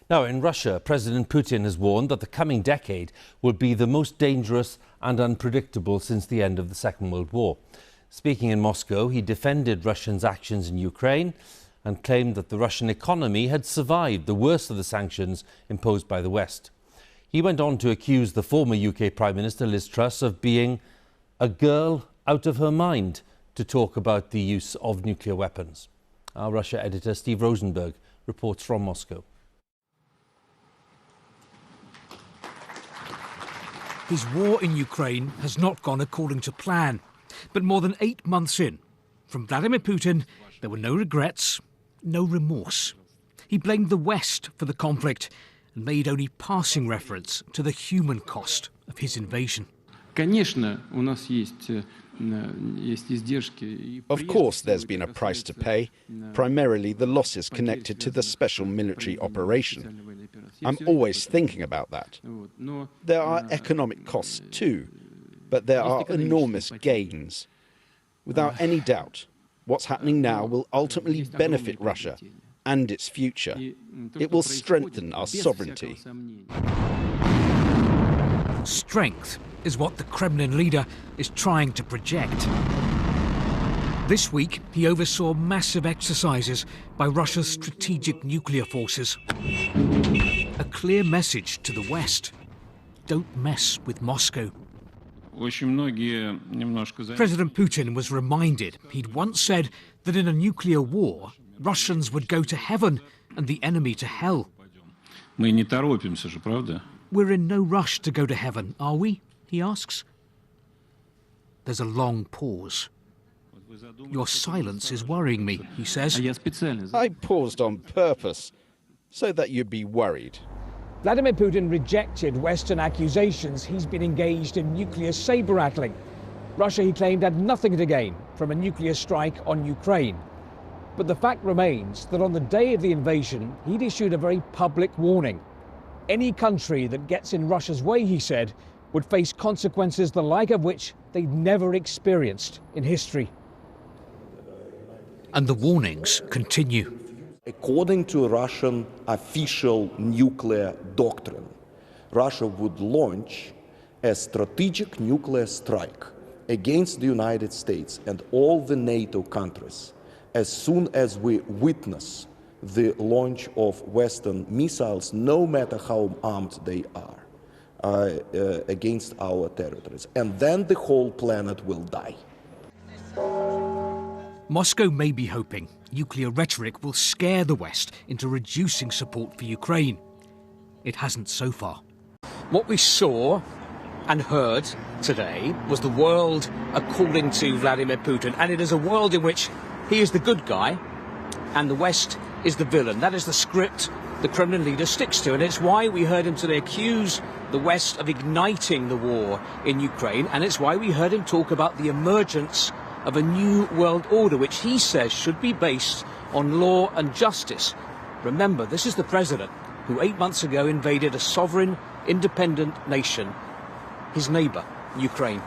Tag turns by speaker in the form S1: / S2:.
S1: Now, in Russia, President Putin has warned that the coming decade will be the most dangerous and unpredictable since the end of the Second World War. Speaking in Moscow, he defended Russia's actions in Ukraine and claimed that the Russian economy had survived the worst of the sanctions imposed by the West. He went on to accuse the former UK Prime Minister Liz Truss of being a girl out of her mind to talk about the use of nuclear weapons. Our Russia editor Steve Rosenberg reports from Moscow.
S2: His war in Ukraine has not gone according to plan. But more than 8 months in, from Vladimir Putin, there were no regrets, no remorse. He blamed the West for the conflict and made only passing reference to the human cost of his invasion.
S3: Of course, there's been a price to pay, primarily the losses connected to the special military operation. I'm always thinking about that. There are economic costs too, but there are enormous gains. Without any doubt, what's happening now will ultimately benefit Russia and its future. It will strengthen our sovereignty.
S2: Strength is what the Kremlin leader is trying to project. This week, he oversaw massive exercises by Russia's strategic nuclear forces. A clear message to the West: don't mess with Moscow. President Putin was reminded he'd once said that in a nuclear war, Russians would go to heaven and the enemy to hell. We're in no rush to go to heaven, are we? He asks. There's a long pause. Your silence is worrying me, he says.
S3: I paused on purpose, so that you'd be worried.
S4: Vladimir Putin rejected Western accusations he's been engaged in nuclear saber-rattling. Russia, he claimed, had nothing to gain from a nuclear strike on Ukraine. But the fact remains that on the day of the invasion, he'd issued a very public warning. Any country that gets in Russia's way, he said, would face consequences the like of which they'd never experienced in history.
S2: And the warnings continue.
S5: According to Russian official nuclear doctrine, Russia would launch a strategic nuclear strike against the United States and all the NATO countries as soon as we witness the launch of Western missiles, no matter how armed they are, against our territories. And then the whole planet will die.
S2: Moscow may be hoping nuclear rhetoric will scare the West into reducing support for Ukraine. It hasn't so far. What we saw and heard today was the world according to Vladimir Putin, and it is a world in which he is the good guy and the West is the villain. That is the script the Kremlin leader sticks to, and it's why we heard him today accuse the West of igniting the war in Ukraine, and it's why we heard him talk about the emergence of a new world order, which he says should be based on law and justice. Remember, this is the president who 8 months ago invaded a sovereign, independent nation, his neighbour, Ukraine.